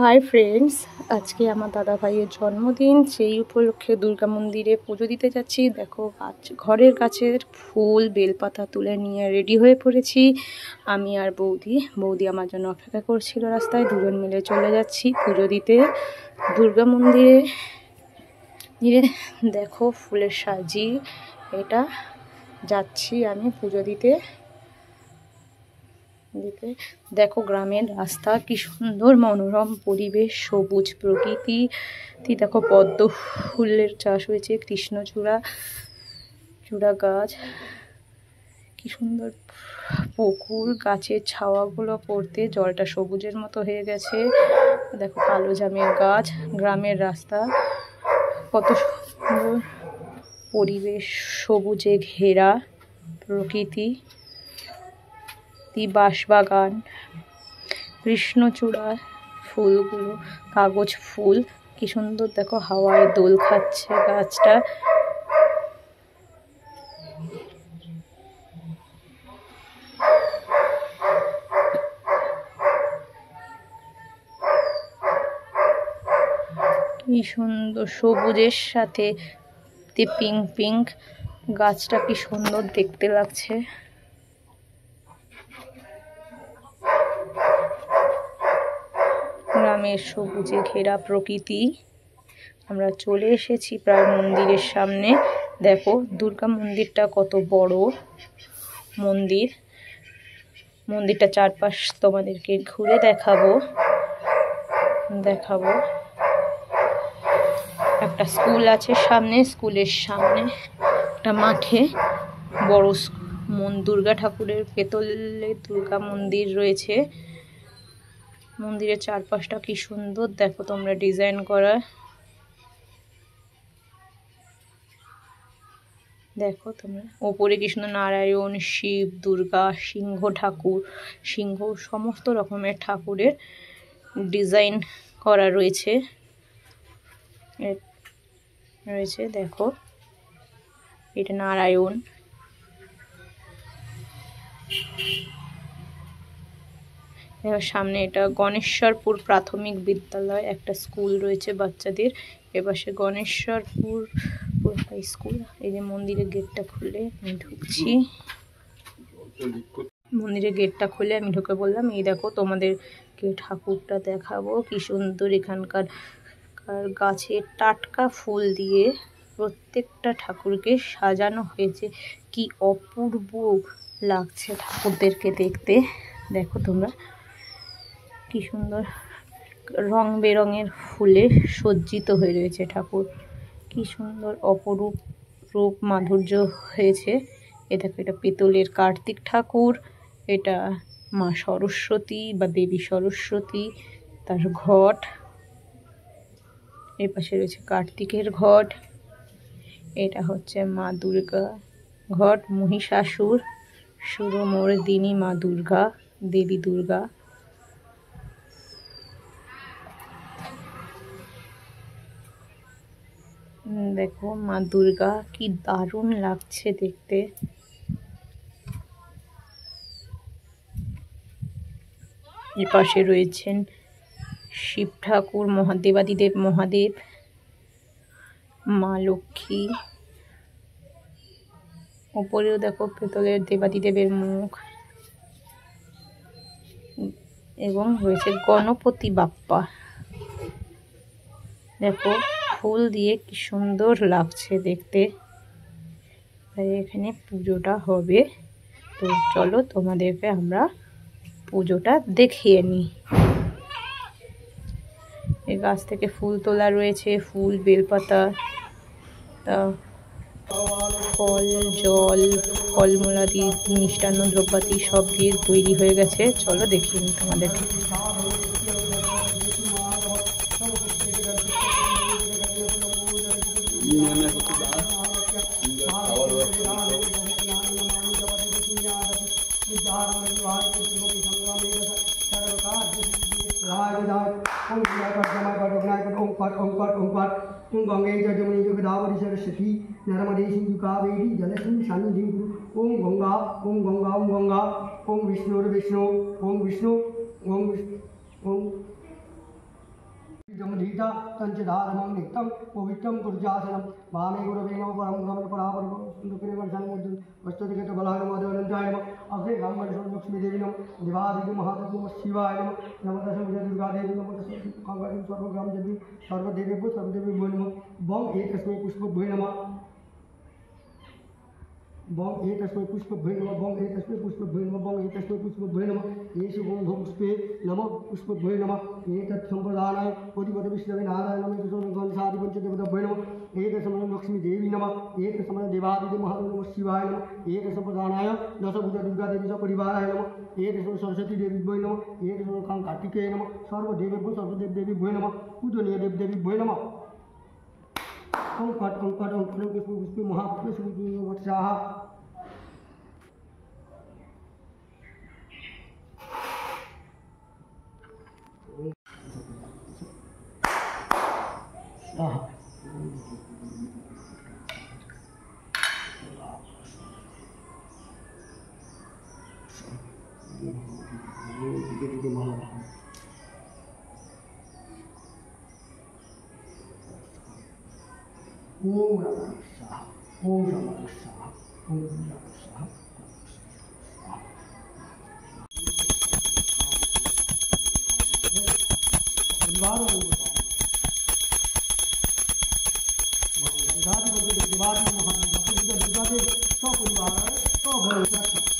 Hi friends, আজকে আমার দাদা ভাইয়ের জন্মদিন। সেই উপলক্ষে দুর্গা মন্দিরে পুজো দিতে যাচ্ছি। দেখো ঘরের গাছের ফুল বেলপাতা তুলে নিয়ে রেডি হয়ে পড়েছি আমি আর বৌদি আমার জন্য অপেক্ষা করছিল রাস্তায়। দুজন মিলে চলে যাচ্ছি পুজো দিতে দুর্গা মন্দিরে। দেখো ফুলের সাজি এটা যাচ্ছি আমি পুজো দিতে। দেখো গ্রামের রাস্তা, কি সুন্দর মনোরম পরিবেশ, সবুজ প্রকৃতি। দেখো পদ্ম ফুলের চাষ হয়েছে, কৃষ্ণচূড়া গাছ, কি সুন্দর পুকুর, গাছের ছাওয়াগুলো পড়তে জলটা সবুজের মতো হয়ে গেছে। দেখো কালো জামের গাছ, গ্রামের রাস্তা, কত সুন্দর পরিবেশ, সবুজে ঘেরা প্রকৃতি, বাঁশবাগান, কৃষ্ণচূড়া ফুলগুলো, কাগজ ফুল, কি সুন্দর। দেখো হাওয়ায় দোল খাচ্ছে গাছটা। কি সুন্দর সবুজের সাথে পিঙ্ক গাছটা, কি সুন্দর দেখতে লাগছে। গ্রামের সবুজে ঘেরা প্রকৃতি। আমরা চলে এসেছি প্রায় মন্দিরের সামনে। দেখো দুর্গা মন্দিরটা কত বড় মন্দিরটা চারপাশ তোমাদেরকে ঘুরে দেখাবো। একটা স্কুল আছে সামনে, স্কুলের সামনে একটা মাঠে বড় দুর্গা ঠাকুরের পেতলে দুর্গা মন্দির রয়েছে। মন্দিরের চারপাশটা কি সুন্দর দেখো তোমরা, ডিজাইন করা। দেখো তোমরা ওপরে কৃষ্ণ নারায়ণ, শিব, দুর্গা, সিংহ ঠাকুর, সমস্ত রকমের ঠাকুরের ডিজাইন করা রয়েছে। দেখো এটা নারায়ণ। সামনে এটা গণেশ্বরপুর প্রাথমিক বিদ্যালয়, একটা স্কুল রয়েছে বাচ্চাদের। এপাশে গণেশ্বরপুর হাই স্কুল। এই যে মন্দিরের গেটটা খুলে আমি ঢুকছি। মন্দিরের গেটটা খুলে আমি ঢুকে বললাম এই দেখো তোমাদেরকে ঠাকুরটা দেখাবো। কি সুন্দর এখানকার গাছের টাটকা ফুল দিয়ে প্রত্যেকটা ঠাকুরকে সাজানো হয়েছে। কি অপূর্ব লাগছে ঠাকুরদেরকে দেখতে। দেখো তোমরা কি সুন্দর রং বেরঙের ফুলে সজ্জিত হয়ে রয়েছে ঠাকুর। কি সুন্দর অপরূপ রূপ মাধুর্য হয়েছে। দেখো এটা পেতলের কার্তিক ঠাকুর, এটা মা সরস্বতী বা দেবী সরস্বতী তার ঘট। এর পাশে রয়েছে কার্তিকের ঘট। এটা হচ্ছে মা দুর্গা ঘট, মহিষাসুর সুরমর্দিনী মা দুর্গা, দেবী দুর্গা। দেখো মা দুর্গা, কি দারুণ লাগছে দেখতে। এপাশে রয়েছেন শিব ঠাকুর, দেবাদিদেব মহাদেব, মা লক্ষ্মী। ওপরেও দেখো পেতলের দেবাদিদেবের মুখ, এবং রয়েছে গণপতি বাপ্পা। দেখো ফুল দিয়ে কি সুন্দর লাগছে দেখতে। এখানে পুজোটা হবে, তো চলো তোমাদেরকে আমরা পুজোটা দেখিয়ে নিই। এই গাছ থেকে ফুল তোলা রয়েছে, ফুল বেলপাতা, ফল, জল, ফলমূলাদি, মিষ্টান্ন দ্রব্যাদি সব দিয়ে তৈরি হয়ে গেছে। চলো দেখিয়ে নিই তোমাদেরকে। गंगे जमुनी गोदावरी सरस्वती नर्मदे सिंधु कावेरी जलस्मिन् सन्निधिं ओम गंगा ओम गंगा ओम गंगा ओम विष्णु ओम विष्णु ओम विष्णु ओम प्रतिष्ठिता तंच धारमं नित्यं पवित्रं तुर्यासनं वामे गुरवे नमः परं ब्रह्म परापरं सुन्दरं वस्तुतिगत बलाय माधवानंदाय नमः अग्रे गांगण लक्ष्मी देवी नमः दिवादेवी महादेवी नमः शिवाय नमः नमः दशम दुर्गा देवी नमः दशम कांगारी सर्वग्राम देवी सर्वदेवी भो सर्वदेवी भो नमः बम एकस्मै पुष्प भो नमः बम एकस्मै पुष्प भो नमः बम एकस्मै पुष्प भो नमः बम एकस्मै पुष्प भो नमः येषु गंधो पुष्पे नमः पुष्प भो नमः एतत् संप्रदानाय कोटिपति विष्णवे नारायण नमः एतत् गणसादि पंचदेवता भो नमः एतत् समन लक्ष्मी देवी नमः एतत् समन देवादिदेव महादेव नमः शिवाय नमः एतत् संप्रदानाय दशभुजा दुर्गा देवी च परिवाराय नमः एतत् समन सरस्वती देवी भो नमः एतत् समन कार्तिकेय नमः सर्वदेवेभ्यो सर्वदेव देवी भो नमः पूजनीय देव देवी भो नमः अंकट अंकट अंकट पुष्प पुष्प महापुष्प वत्साह ओम नमः शिवाय ओम नमः शिवाय ओम नमः शिवाय परिवार गंगाधि महादेव सब परिवार